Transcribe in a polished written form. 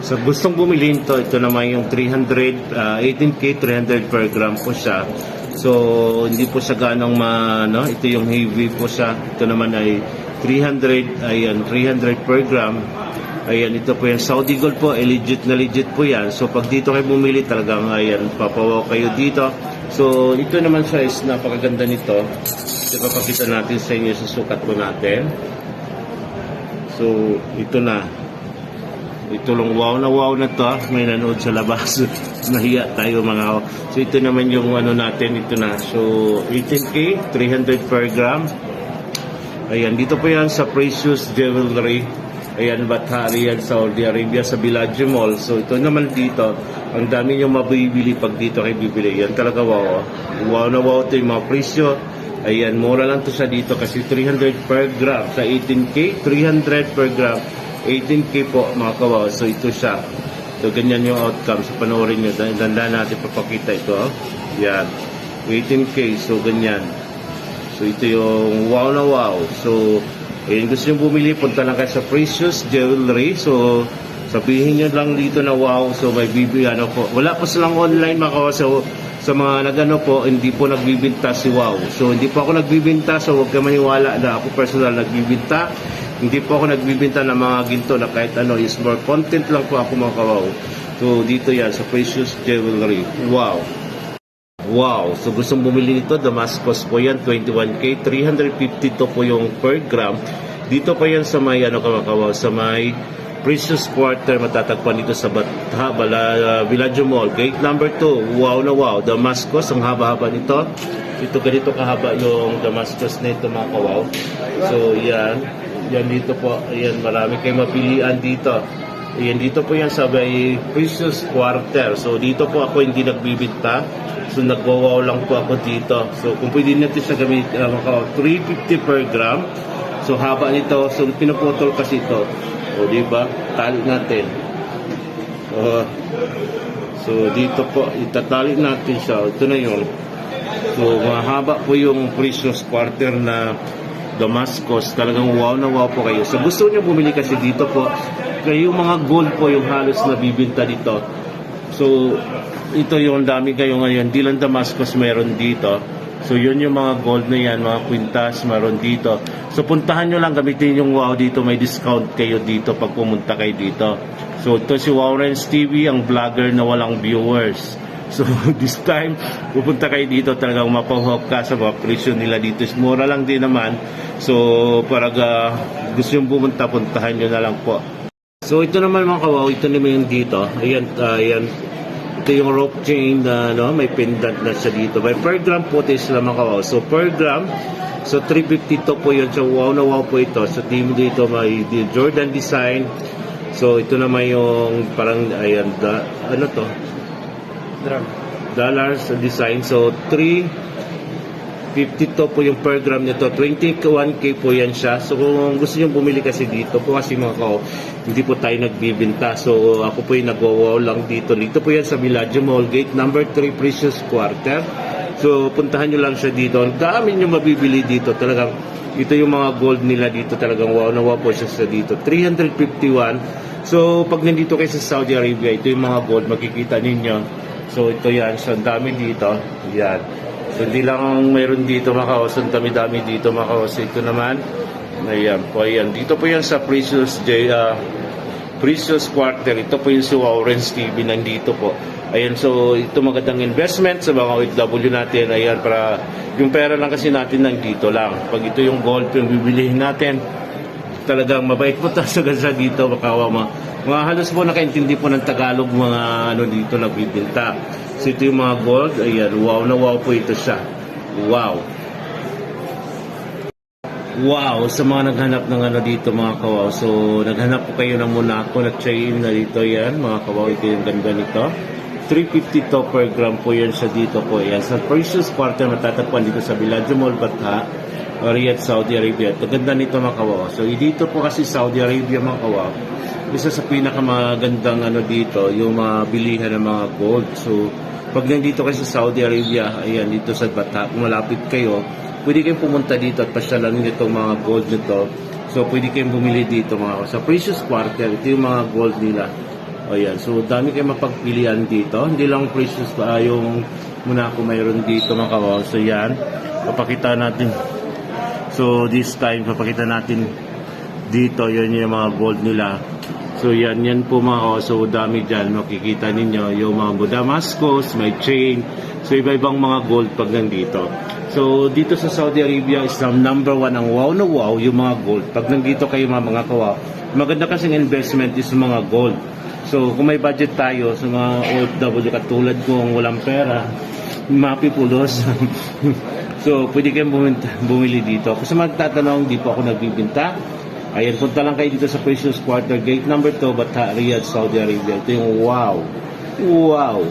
So gustong bumili nito, ito naman yung 18K 300 per gram po siya. So hindi po siya ganong ito yung heavy po siya. Ito naman ay 300, ayan, 300 per gram. Ayan, ito po yung Saudi Gold po, legit na legit po yan. So pag dito kayo bumili talagang, ayan, papawaw kayo dito. So ito naman siya is napakaganda nito. Ito papakita natin sa inyo sa sukat po natin. So ito na. Ito lang wow na to, may nanood sa labas. Nahiya tayo mga. So ito naman yung natin, ito na. So 18K 300 per gram. Ayan, dito po yan sa Precious Jewelry. Ayan, Batha Riyadh, Saudi Arabia sa Bellagio Mall. So ito naman dito, ang dami nyo mabibili pag dito kayo bibili. Yan talaga wow. Wow na wow ito yung mga presyo. Ayan, mura lang to sa dito kasi 300 per gram. Sa 18K 300 per gram. 18K po mga kawaw. So ito siya. So ganyan yung outcome. So panoorin nyo. Dandaan natin papakita ito. Yan. 18K. So ganyan. So ito yung wow na wow. So gusto nyo bumili, punta lang kayo sa Precious Jewelry. So sabihin nyo lang dito na wow. So may bibigyan po. Wala pa silang online mga kawaw. So sa mga nagano po, hindi po nagbibinta si wow. So hindi po ako nagbibinta. So huwag ka maniwala na ako personal nagbibinta. Hindi po ako nagbibenta ng mga ginto na kahit ano, is more content lang po ako mga kawaw. So dito yan sa Precious Jewelry. Wow. Wow. So gustong bumili nito, Damascus po yan, 21K, 352 po yung per gram. Dito pa yan sa may mga kawaw, sa may Precious Quarter, matatagpuan dito sa Batha, Bellagio Mall, gate number 2. Wow na wow. Damascus, ang haba-haba nito. Ito ganito kahaba yung Damascus na ito mga kawaw. So yan. Yan dito po, ayan, marami kayong mapilian dito. Ayan, dito po yan sa may Precious Quarter. So dito po ako hindi nagbibinta. So nagwawaw lang po ako dito. So kung pwede natin siya gamit, 350 per gram. So haba nito, so pinuputol kasi ito. O diba, tali natin. So dito po, itatali natin siya. Ito na yun. So mahaba po yung Precious Quarter na Damascus, talagang wow na wow po kayo. So gusto niyo bumili kasi dito po, kayo mga gold po yung halos nabibinta dito. So ito yung dami kayo ngayon, di lang Damascus meron dito. So yun yung mga gold na yan, mga kwintas meron dito. So puntahan nyo lang, gamitin yung wow dito, may discount kayo dito pag pumunta kayo dito. So ito si Wow Renz TV, ang vlogger na walang viewers. So this time, pupunta kayo dito, talagang mapahawak ka sa mga presyo nila dito. Mura lang din naman. So para gusto yung pumunta, puntahan nyo na lang po. So ito naman mga kawaw, ito naman yung dito. Ayan, ayan. Ito yung rope chain na may pendant na siya dito. By per gram po ito sila mga kawaw. So per gram, so 352 po yun. So wow na wow po ito. So team dito may Jordan design. So ito naman yung parang, ayan, ano to? Dollars design. So 352 po yung per gram nito. 21K po yan siya. So kung gusto nyo bumili kasi dito po, kasi mga kao, hindi po tayo nagbibinta. So ako po yung nagwawaw lang dito. Dito po yan sa Bellagio Mall, gate number 3, Precious Quarter. So puntahan nyo lang siya dito. Ang dami nyo mabibili dito. Talagang ito yung mga gold nila dito. Talagang wow na wow po siya sa dito. 351. So pag nandito kayo sa Saudi Arabia, ito yung mga gold makikita ninyo. So ito yan, so ang dami dito. Yan. So hindi lang mayroon dito mga kaos, ang dami-dami dito mga kaos. Ito naman, ayan po, ayan. Dito po yan sa Precious Quarter. Ito po yung si Wow Renz TV, nandito po. Ayan, so ito magandang investment sa mga OFW natin. Ayan, para yung pera lang kasi natin nandito lang. Pag ito yung gold yung bibilihin natin, talagang mabait po tayo sa dito, makawa mga halos po nakaintindi po ng Tagalog mga dito nagbibinta. So ito yung mga gold, ayan, wow na wow po ito siya. Wow. Wow, sa mga naghanap ng dito mga kawaw. So naghanap po kayo ng Monaco na chain na dito yan, mga kawaw, ito yung ganda nito. 350 to per gram po yan siya dito po. Yan, sa Precious Quarter matatagpuan dito sa Bellagio Mall, Batha, Riyadh, Saudi Arabia. Ito ganda nito mga kawaw. So dito po kasi Saudi Arabia mga kawaw, isa sa pinakamagandang dito, yung mga bilihan ng mga gold. So pag nandito kayo sa Saudi Arabia, ayan, dito sa Batha, kung malapit kayo, pwede kayong pumunta dito at pasyalan nito mga gold nito. So pwede kayong bumili dito mga sa Precious Quarter. Ito yung mga gold nila. O yan, so dami kayong mapagpilian dito. Hindi lang precious pa yung Monaco mayroon dito mga kawaw. So yan, papakita natin. So this time, papakita natin dito, yan yung mga gold nila. So yan po mga kawaw. So dami dyan, makikita ninyo yung mga Damascus, may chain. So iba-ibang mga gold pag nandito. So dito sa Saudi Arabia is number 1 ang wow na wow yung mga gold. Pag nandito kayo mga kawaw, maganda kasing investment is mga gold. So, kung may budget tayo sa mga OFW katulad kong walang pera, mapipulos. So, pwede kayong bumili dito. Kung sa magtatanong, di po ako nagbibinta. Ayan, punta lang kayo dito sa Precious Quarter, gate number 2, Bata, Riyadh, Saudi Arabia. Ito yung wow. Wow.